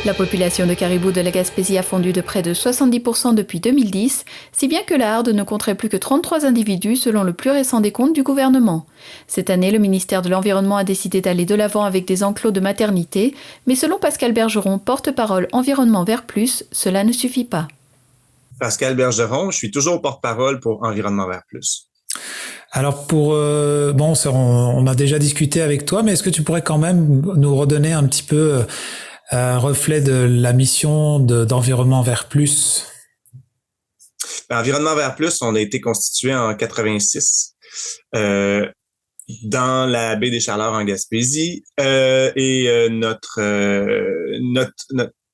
La population de caribous de la Gaspésie a fondu de près de 70% depuis 2010, si bien que la harde ne compterait plus que 33 individus selon le plus récent décompte du gouvernement. Cette année, le ministère de l'Environnement a décidé d'aller de l'avant avec des enclos de maternité, mais selon Pascal Bergeron, porte-parole Environnement Vert Plus, cela ne suffit pas. Pascal Bergeron, je suis toujours porte-parole pour Environnement Vert Plus. Alors on a déjà discuté avec toi, mais est-ce que tu pourrais quand même nous redonner un petit peu un reflet de la mission d'Environnement Vert Plus? Environnement Vert Plus, on a été constitué en 86 dans la baie des Chaleurs en Gaspésie notre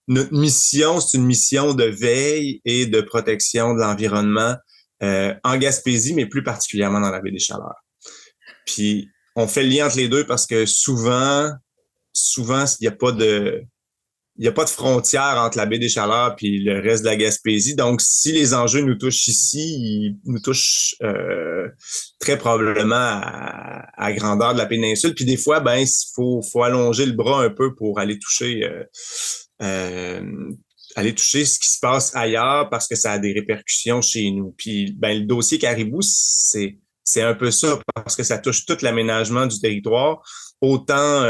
mission, c'est une mission de veille et de protection de l'environnement en Gaspésie, mais plus particulièrement dans la baie des Chaleurs. Puis on fait le lien entre les deux parce que souvent, il n'y a pas de frontière entre la baie des Chaleurs puis le reste de la Gaspésie. Donc, si les enjeux nous touchent ici, ils nous touchent très probablement à grandeur de la péninsule. Puis des fois, il faut allonger le bras un peu pour aller toucher ce qui se passe ailleurs parce que ça a des répercussions chez nous. Puis le dossier Caribou, c'est un peu ça parce que ça touche tout l'aménagement du territoire, autant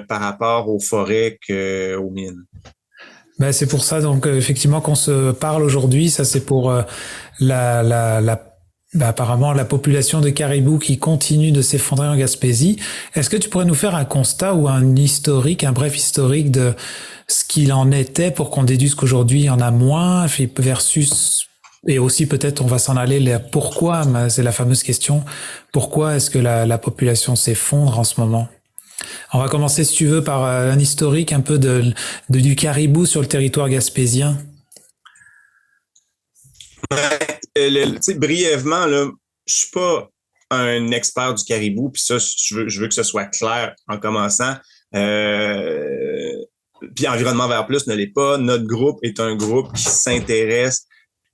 par rapport aux forêts qu'aux mines. Ben, c'est pour ça donc effectivement qu'on se parle aujourd'hui. Ça c'est pour apparemment la population de caribous qui continue de s'effondrer en Gaspésie. Est-ce que tu pourrais nous faire un constat ou un bref historique de ce qu'il en était pour qu'on déduise qu'aujourd'hui il y en a moins versus, et aussi peut-être on va s'en aller pourquoi, c'est la fameuse question, pourquoi est-ce que la population s'effondre en ce moment? On va commencer, si tu veux, par un historique un peu du caribou sur le territoire gaspésien. Brièvement, là, je suis pas un expert du caribou, puis ça, je veux que ce soit clair en commençant. Puis Environnement Vert Plus ne l'est pas. Notre groupe est un groupe qui s'intéresse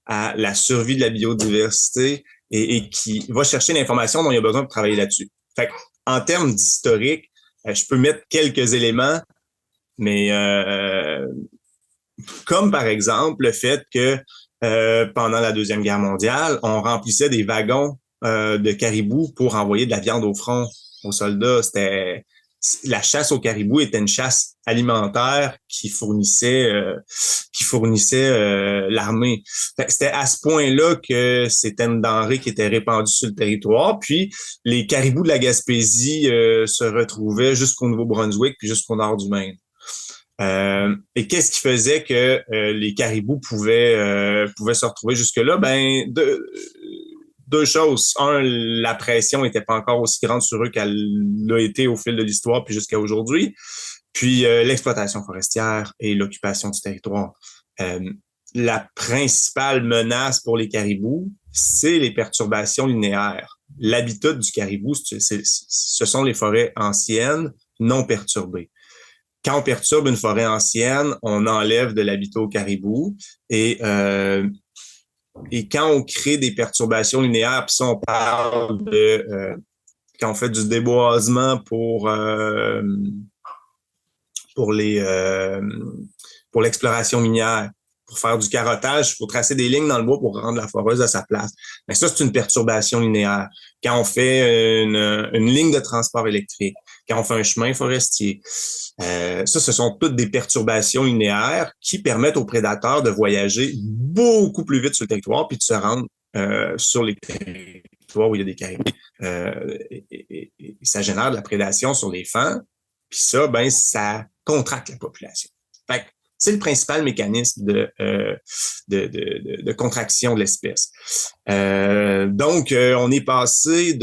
à la survie de la biodiversité et qui va chercher l'information dont il y a besoin pour travailler là-dessus. Fait en termes d'historique, je peux mettre quelques éléments, mais comme par exemple le fait que pendant la Deuxième Guerre mondiale, on remplissait des wagons de caribous pour envoyer de la viande au front aux soldats. La chasse au caribou était une chasse alimentaire qui fournissait l'armée. C'était à ce point-là que c'était une denrée qui était répandue sur le territoire. Puis les caribous de la Gaspésie se retrouvaient jusqu'au Nouveau-Brunswick puis jusqu'au nord du Maine. Et qu'est-ce qui faisait que les caribous pouvaient se retrouver jusque-là? Deux choses. Un, la pression n'était pas encore aussi grande sur eux qu'elle l'a été au fil de l'histoire puis jusqu'à aujourd'hui. Puis l'exploitation forestière et l'occupation du territoire. La principale menace pour les caribous, c'est les perturbations linéaires. L'habitat du caribou, ce sont les forêts anciennes non perturbées. Quand on perturbe une forêt ancienne, on enlève de l'habitat au caribou et quand on crée des perturbations linéaires, puis ça on parle de quand on fait du déboisement pour l'exploration minière, pour faire du carottage, il faut tracer des lignes dans le bois pour rendre la foreuse à sa place. Mais ça, c'est une perturbation linéaire. Quand on fait une ligne de transport électrique, quand on fait un chemin forestier, ce sont toutes des perturbations linéaires qui permettent aux prédateurs de voyager beaucoup plus vite sur le territoire puis de se rendre sur les territoires où il y a des caribous. Et ça génère de la prédation sur les fans. Puis ça, ça contracte la population. Fait que c'est le principal mécanisme de contraction de l'espèce. Donc, on est passé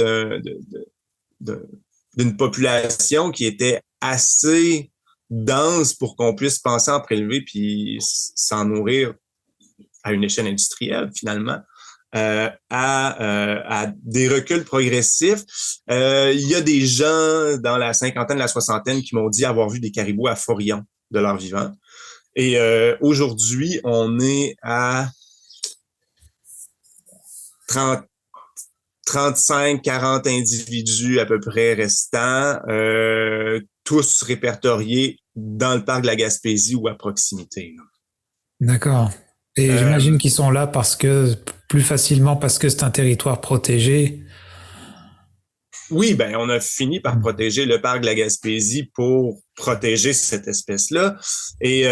d'une population qui était assez dense pour qu'on puisse penser en prélever puis s'en nourrir à une échelle industrielle, finalement, à des reculs progressifs. Il y a des gens dans la cinquantaine, la soixantaine qui m'ont dit avoir vu des caribous à Forillon de leur vivant. Et aujourd'hui, on est à 35, 40 individus à peu près restants, tous répertoriés dans le parc de la Gaspésie ou à proximité. D'accord. Et j'imagine qu'ils sont là plus facilement parce que c'est un territoire protégé. Oui, ben on a fini par protéger le parc de la Gaspésie pour protéger cette espèce-là. Et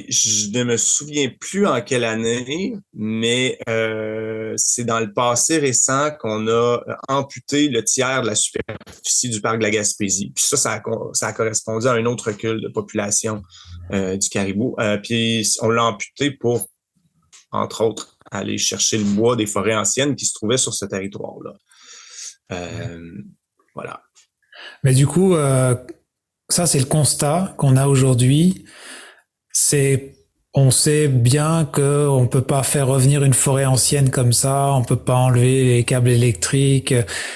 je ne me souviens plus en quelle année, mais c'est dans le passé récent qu'on a amputé le tiers de la superficie du parc de la Gaspésie. Puis ça a correspondu à un autre recul de population du caribou. Puis on l'a amputé pour, entre autres, aller chercher le bois des forêts anciennes qui se trouvaient sur ce territoire-là. Voilà. Mais du coup, ça c'est le constat qu'on a aujourd'hui. On sait bien que on peut pas faire revenir une forêt ancienne comme ça, on peut pas enlever les câbles électriques.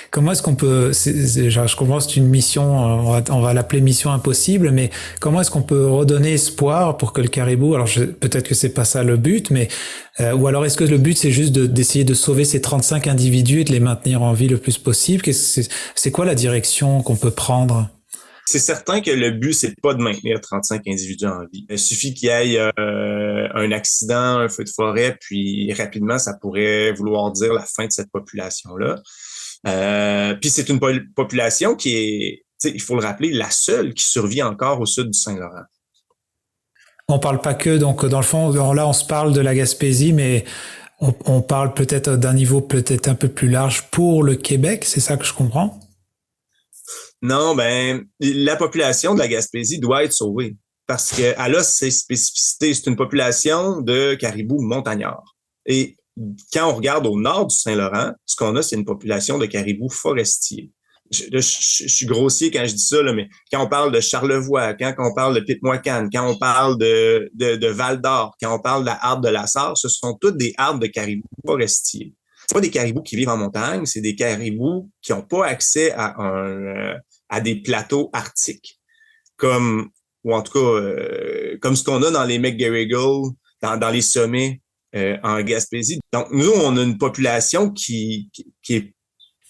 Comment est-ce qu'on peut, je comprends que c'est une mission, on va l'appeler mission impossible, mais comment est-ce qu'on peut redonner espoir pour que le caribou, alors peut-être que c'est pas ça le but, mais ou alors est-ce que le but c'est juste d'essayer de sauver ces 35 individus et de les maintenir en vie le plus possible? C'est quoi la direction qu'on peut prendre? C'est certain que le but, c'est pas de maintenir 35 individus en vie. Il suffit qu'il y ait un accident, un feu de forêt, puis rapidement, ça pourrait vouloir dire la fin de cette population-là. Puis c'est une population qui est, il faut le rappeler, la seule qui survit encore au sud du Saint-Laurent. On parle pas que, donc dans le fond, là on se parle de la Gaspésie, mais on parle peut-être d'un niveau peut-être un peu plus large pour le Québec, c'est ça que je comprends? Non, ben, la population de la Gaspésie doit être sauvée parce qu'elle a ses spécificités. C'est une population de caribous montagnards. Et quand on regarde au nord du Saint-Laurent, ce qu'on a, c'est une population de caribous forestiers. Je suis grossier quand je dis ça, là, mais quand on parle de Charlevoix, quand on parle de Pitmoacan, quand on parle de Val-d'Or, quand on parle de la harpe de la Sarre, ce sont toutes des harbes de caribous forestiers. C'est pas des caribous qui vivent en montagne, c'est des caribous qui n'ont pas accès à des plateaux arctiques, ou en tout cas, comme ce qu'on a dans les McGarrigle, dans les sommets en Gaspésie. Donc, nous, on a une population qui est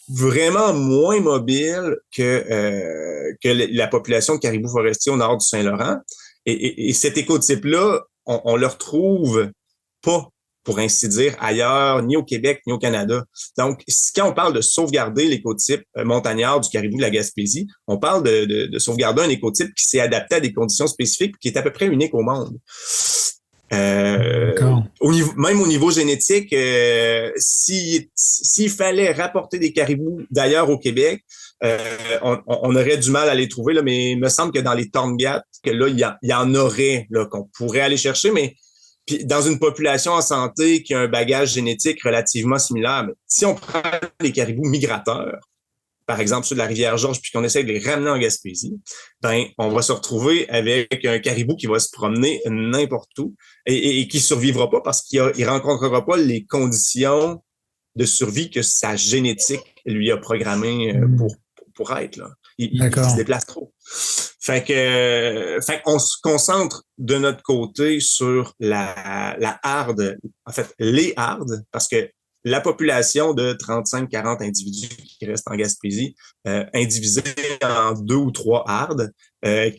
vraiment moins mobile que la population de caribous forestiers au nord du Saint-Laurent. Et cet écotype-là, on le retrouve pas, pour ainsi dire, ailleurs, ni au Québec, ni au Canada. Donc, quand on parle de sauvegarder l'écotype montagnard du caribou de la Gaspésie, on parle de sauvegarder un écotype qui s'est adapté à des conditions spécifiques, qui est à peu près unique au monde. Même au niveau génétique, s'il fallait rapporter des caribous d'ailleurs au Québec, on aurait du mal à les trouver, là, mais il me semble que dans les Torngat, que là, il y en aurait là, qu'on pourrait aller chercher, mais puis dans une population en santé qui a un bagage génétique relativement similaire, mais si on prend les caribous migrateurs, par exemple ceux de la Rivière-Georges, puis qu'on essaie de les ramener en Gaspésie, ben on va se retrouver avec un caribou qui va se promener n'importe où et qui survivra pas parce qu'il rencontrera pas les conditions de survie que sa génétique lui a programmé pour être là. Il se déplace trop. Fait qu'on se concentre de notre côté sur la harde, en fait, les hardes, parce que la population de 35-40 individus qui restent en Gaspésie, indivisée en 2 ou 3 hardes,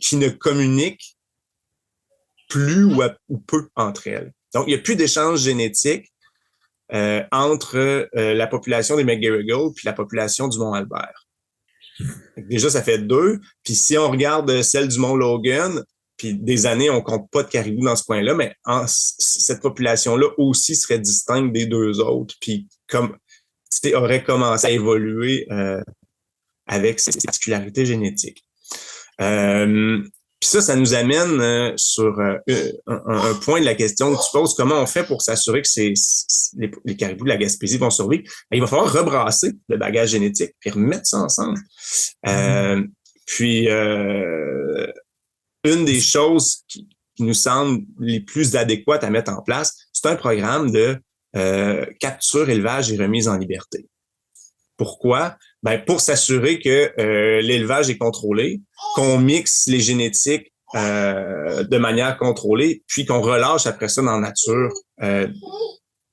qui ne communiquent plus ou peu entre elles. Donc, il n'y a plus d'échange génétique entre la population des McGarrigle puis la population du Mont-Albert. Déjà, ça fait 2. Puis si on regarde celle du Mont-Logan, puis des années, on compte pas de caribous dans ce coin-là, mais cette population-là aussi serait distincte des 2 autres, puis aurait commencé à évoluer avec ses particularités génétiques. Puis ça nous amène sur un point de la question que tu poses, comment on fait pour s'assurer que les caribous de la Gaspésie vont survivre? Il va falloir rebrasser le bagage génétique puis remettre ça ensemble. Puis une des choses qui nous semble les plus adéquates à mettre en place, c'est un programme de capture, élevage et remise en liberté. Pourquoi? Ben, pour s'assurer que l'élevage est contrôlé, qu'on mixe les génétiques de manière contrôlée, puis qu'on relâche après ça dans la nature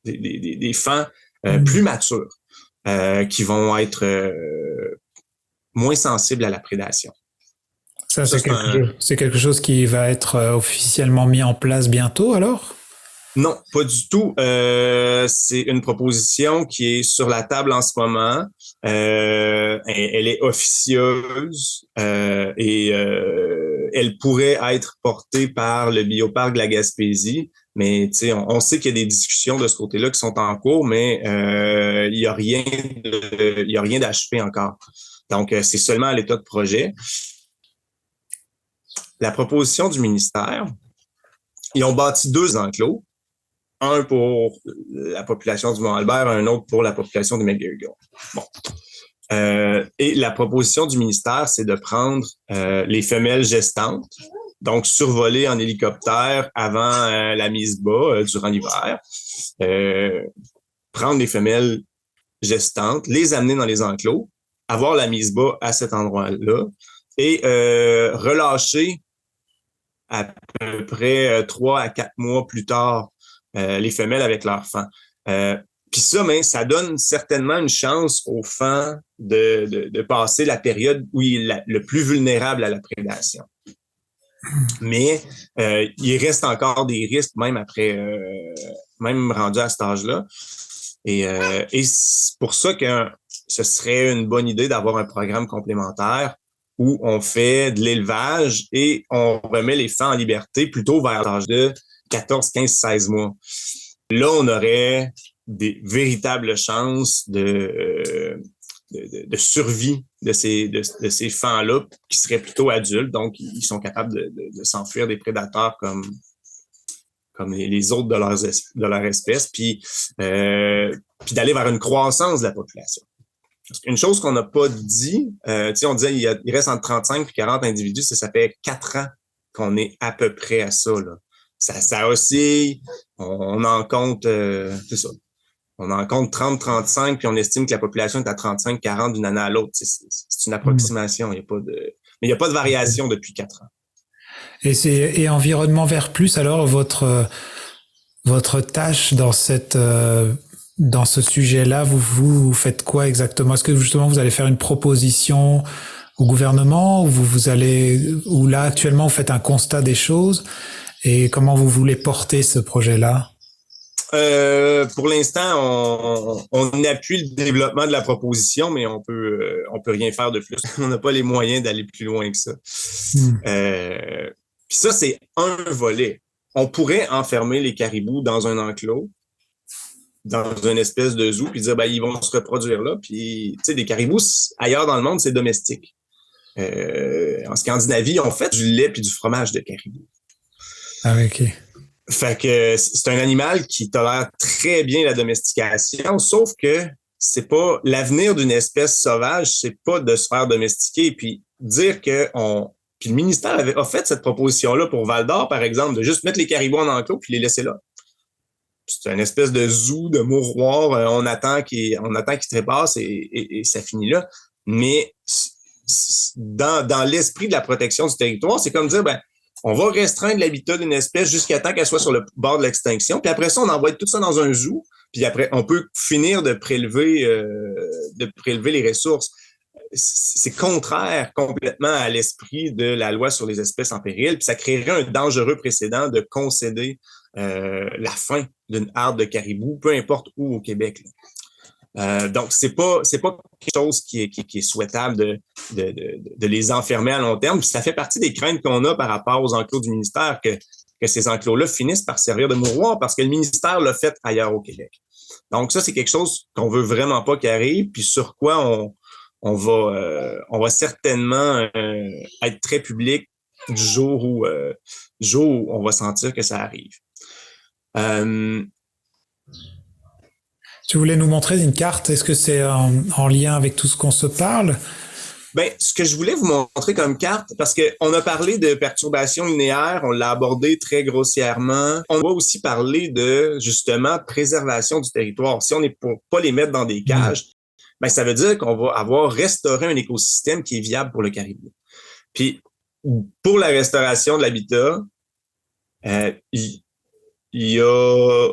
des fans plus matures qui vont être moins sensibles à la prédation. Ça, c'est quelque chose qui va être officiellement mis en place bientôt, alors? Non, pas du tout. C'est une proposition qui est sur la table en ce moment. Elle est officieuse et elle pourrait être portée par le Bioparc de la Gaspésie. Mais on sait qu'il y a des discussions de ce côté-là qui sont en cours, mais il y a rien d'achevé encore. Donc, c'est seulement à l'état de projet. La proposition du ministère, ils ont bâti 2 enclos. Un pour la population du Mont-Albert, un autre pour la population de McGill. Bon. Et la proposition du ministère, c'est de prendre les femelles gestantes, donc survoler en hélicoptère avant la mise bas durant l'hiver, prendre les femelles gestantes, les amener dans les enclos, avoir la mise bas à cet endroit-là et relâcher à peu près 3 à 4 mois plus tard les femelles avec leurs fans. Puis ça, ça donne certainement une chance aux fans de passer la période où il est le plus vulnérable à la prédation. Mais il reste encore des risques même après, même rendu à cet âge-là. Et c'est pour ça que ce serait une bonne idée d'avoir un programme complémentaire où on fait de l'élevage et on remet les fans en liberté plutôt vers l'âge de 14, 15, 16 mois. Là, on aurait des véritables chances de survie de ces fans-là qui seraient plutôt adultes. Donc, ils sont capables de s'enfuir des prédateurs comme les autres de leur espèce, puis d'aller vers une croissance de la population. Une chose qu'on n'a pas dit, on disait il reste entre 35 et 40 individus, ça fait 4 ans qu'on est à peu près à ça, là. Ça oscille, on en compte, c'est ça. On en compte 30-35, puis on estime que la population est à 35-40 d'une année à l'autre. C'est une approximation, mais il n'y a pas de variation depuis 4 ans. Et Environnement Vert Plus, alors, votre tâche dans ce sujet-là, vous faites quoi exactement? Est-ce que justement vous allez faire une proposition au gouvernement ou là actuellement vous faites un constat des choses? Et comment vous voulez porter ce projet-là? Pour l'instant, on appuie le développement de la proposition, mais on peut rien faire de plus. On n'a pas les moyens d'aller plus loin que ça. Puis ça, c'est un volet. On pourrait enfermer les caribous dans un enclos, dans une espèce de zoo, puis dire ils vont se reproduire là. Puis des caribous ailleurs dans le monde, c'est domestique. En Scandinavie, on fait du lait puis du fromage de caribou. Ah oui, ok. Fait que c'est un animal qui tolère très bien la domestication, sauf que c'est pas l'avenir d'une espèce sauvage, c'est pas de se faire domestiquer. Puis dire que puis le ministère a fait cette proposition-là pour Val-d'Or, par exemple, de juste mettre les caribous en enclos puis les laisser là. C'est une espèce de zoo, de mouroir. On attend qu'ils trépassent et ça finit là. Mais dans l'esprit de la protection du territoire, c'est comme dire on va restreindre l'habitat d'une espèce jusqu'à temps qu'elle soit sur le bord de l'extinction. Puis après ça, on envoie tout ça dans un zoo. Puis après, on peut finir de prélever les ressources. C'est contraire complètement à l'esprit de la loi sur les espèces en péril. Puis ça créerait un dangereux précédent de concéder la fin d'une harde de caribou, peu importe où au Québec, là. Donc, c'est pas quelque chose qui est souhaitable de les enfermer à long terme. Puis ça fait partie des craintes qu'on a par rapport aux enclos du ministère que ces enclos-là finissent par servir de mouroir parce que le ministère l'a fait ailleurs au Québec. Donc, ça, c'est quelque chose qu'on veut vraiment pas qu'il arrive, puis sur quoi on va certainement être très public du jour où on va sentir que ça arrive. Tu voulais nous montrer une carte. Est-ce que c'est en lien avec tout ce qu'on se parle? Ce que je voulais vous montrer comme carte, parce qu'on a parlé de perturbations linéaires, on l'a abordé très grossièrement. On va aussi parler de, justement, préservation du territoire. Si on n'est pas les mettre dans des cages, ça veut dire qu'on va avoir restauré un écosystème qui est viable pour le caribou. Puis, pour la restauration de l'habitat, il y a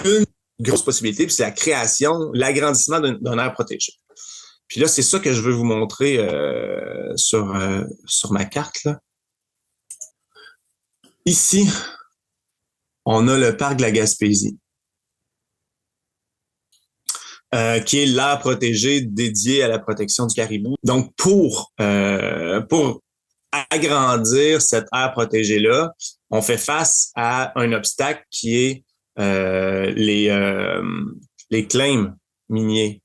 une grosse possibilité, puis c'est la création, l'agrandissement d'un aire protégé. Puis là, c'est ça que je veux vous montrer sur ma carte, là. Ici, on a le parc de la Gaspésie, qui est l'aire protégée dédiée à la protection du caribou. Donc, pour agrandir cette aire protégée-là, on fait face à un obstacle qui est les claims miniers.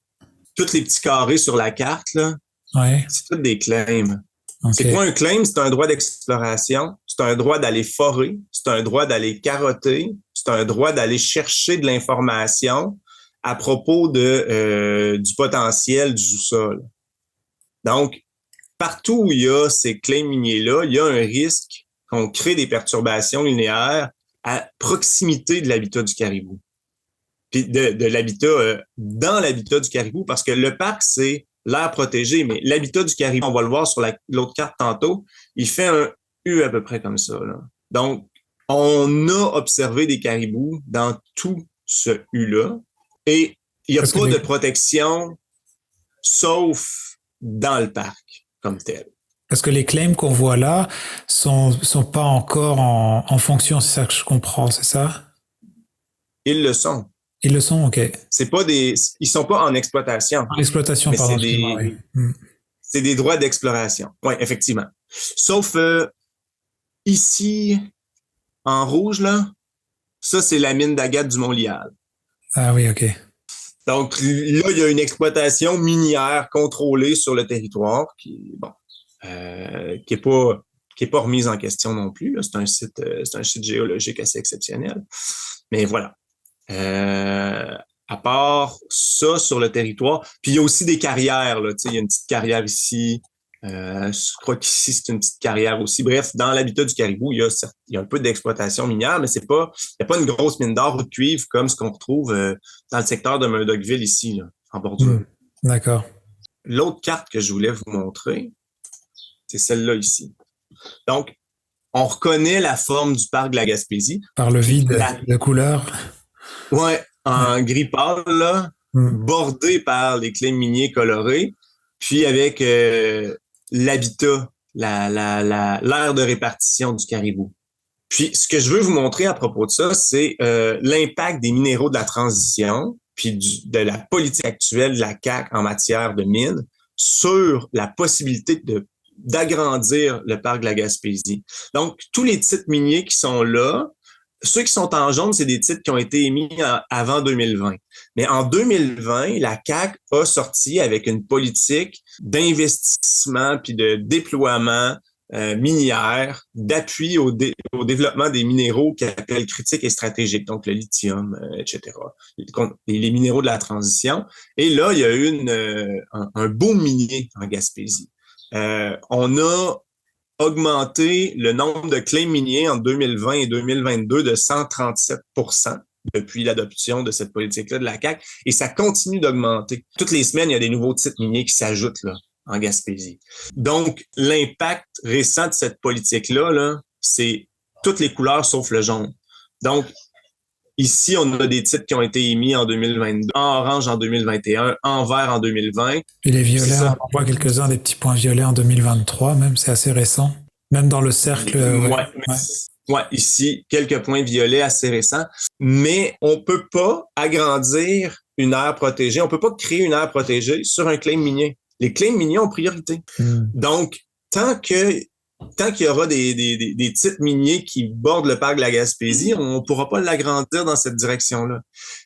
Tous les petits carrés sur la carte, là, c'est tous des claims. Okay. C'est quoi un claim? C'est un droit d'exploration, c'est un droit d'aller forer, c'est un droit d'aller carotter, c'est un droit d'aller chercher de l'information à propos du potentiel du sous-sol. Donc, partout où il y a ces claims miniers-là, il y a un risque qu'on crée des perturbations linéaires à proximité de l'habitat du caribou. Puis de l'habitat, dans l'habitat du caribou, parce que le parc, c'est l'aire protégée, mais l'habitat du caribou, on va le voir sur l'autre carte tantôt, il fait un U à peu près comme ça, là. Donc, on a observé des caribous dans tout ce U-là, et il n'y a pas de protection, sauf dans le parc, comme tel. Parce que les claims qu'on voit là sont pas encore en fonction, c'est ça que je comprends, c'est ça? Ils le sont. Ils le sont, ok. Ils sont pas en exploitation. En exploitation, pardon. C'est des droits d'exploration. Oui, effectivement. Sauf ici, en rouge, là, ça, c'est la mine d'agate du Mont-Lyal. Ah oui, ok. Donc, là, il y a une exploitation minière contrôlée sur le territoire qui est pas remise en question non plus, là. C'est un site géologique assez exceptionnel. Mais voilà. À part ça sur le territoire, puis il y a aussi des carrières, là, tu sais, il y a une petite carrière ici, je crois qu'ici c'est une petite carrière aussi. Bref, dans l'habitat du caribou, il y a un peu d'exploitation minière, mais il n'y a pas une grosse mine d'or ou de cuivre comme ce qu'on retrouve dans le secteur de Murdochville ici, là, en bordure. D'accord. L'autre carte que je voulais vous montrer, c'est celle-là ici. Donc, on reconnaît la forme du parc de la Gaspésie. Par le vide de couleur. Ouais, en gris pâle, là, bordé par les claims miniers colorés, puis avec l'habitat, l'aire de répartition du caribou. Puis, ce que je veux vous montrer à propos de ça, c'est l'impact des minéraux de la transition, puis de la politique actuelle de la CAQ en matière de mines sur la possibilité d'agrandir le parc de la Gaspésie. Donc, tous les titres miniers qui sont là, ceux qui sont en jaune, c'est des titres qui ont été émis avant 2020. Mais en 2020, la CAQ a sorti avec une politique d'investissement puis de déploiement minière, d'appui au développement des minéraux qu'elle appelle critiques et stratégiques, donc le lithium, etc. Les minéraux de la transition. Et là, il y a eu un boom minier en Gaspésie. On a augmenté le nombre de claims miniers en 2020 et 2022 de 137% depuis l'adoption de cette politique-là de la CAQ, et ça continue d'augmenter. Toutes les semaines, il y a des nouveaux titres miniers qui s'ajoutent là en Gaspésie. Donc, l'impact récent de cette politique-là, là, c'est toutes les couleurs sauf le jaune. Donc, ici, on a des titres qui ont été émis en 2022, en orange en 2021, en vert en 2020. Et les violets, on voit quelques-uns des petits points violets en 2023, même, c'est assez récent. Même dans le cercle. Ouais, ici, quelques points violets assez récents. Mais on peut pas agrandir une aire protégée, on peut pas créer une aire protégée sur un claim minier. Les claims miniers ont priorité. Donc, tant qu'il y aura des titres miniers qui bordent le parc de la Gaspésie, on ne pourra pas l'agrandir dans cette direction-là.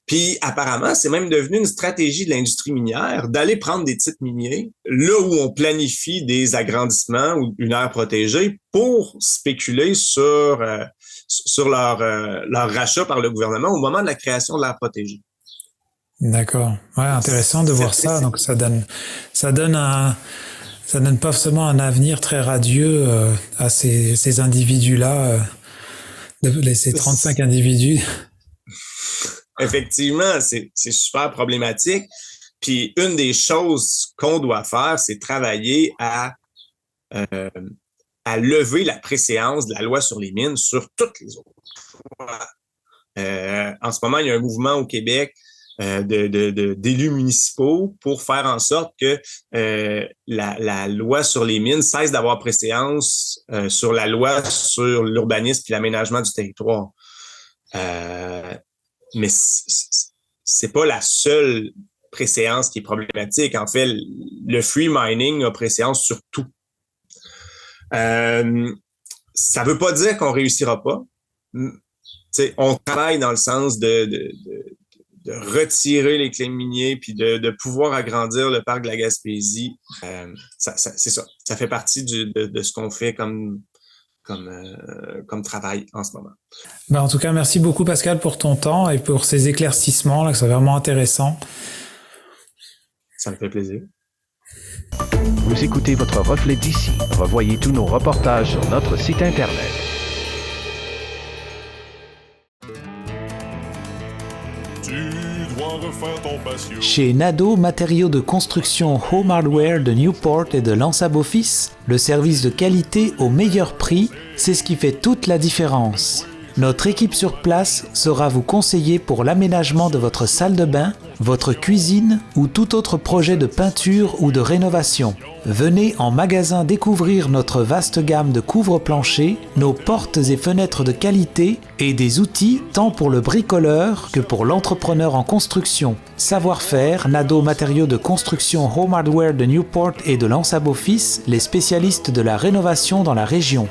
Puis, apparemment, c'est même devenu une stratégie de l'industrie minière d'aller prendre des titres miniers là où on planifie des agrandissements ou une aire protégée pour spéculer sur leur rachat par le gouvernement au moment de la création de l'aire protégée. D'accord. Ouais, intéressant de voir ça. Donc, ça donne pas forcément un avenir très radieux à ces individus-là, ces 35 individus. Effectivement, c'est super problématique. Puis une des choses qu'on doit faire, c'est travailler à lever la préséance de la loi sur les mines sur toutes les autres lois. En ce moment, il y a un mouvement au Québec d'élus municipaux pour faire en sorte que la loi sur les mines cesse d'avoir préséance sur la loi sur l'urbanisme et l'aménagement du territoire. Mais c'est pas la seule préséance qui est problématique. En fait, le free mining a préséance sur tout. Ça veut pas dire qu'on réussira pas. T'sais, on travaille dans le sens de retirer les claims miniers puis de pouvoir agrandir le parc de la Gaspésie. C'est ça. Ça fait partie de ce qu'on fait comme travail en ce moment. En tout cas, merci beaucoup Pascal pour ton temps et pour ces éclaircissements là, c'est vraiment intéressant. Ça me fait plaisir. Vous écoutez votre reflet d'ici. Revoyez tous nos reportages sur notre site Internet. Chez Nadeau Matériaux de Construction Home Hardware de Newport et de Lansab Office, le service de qualité au meilleur prix, c'est ce qui fait toute la différence. Notre équipe sur place saura vous conseiller pour l'aménagement de votre salle de bain, votre cuisine ou tout autre projet de peinture ou de rénovation. Venez en magasin découvrir notre vaste gamme de couvre-planchers, nos portes et fenêtres de qualité et des outils tant pour le bricoleur que pour l'entrepreneur en construction. Savoir-faire, Nadeau Matériaux de Construction Home Hardware de Newport et de Lansab Office, les spécialistes de la rénovation dans la région.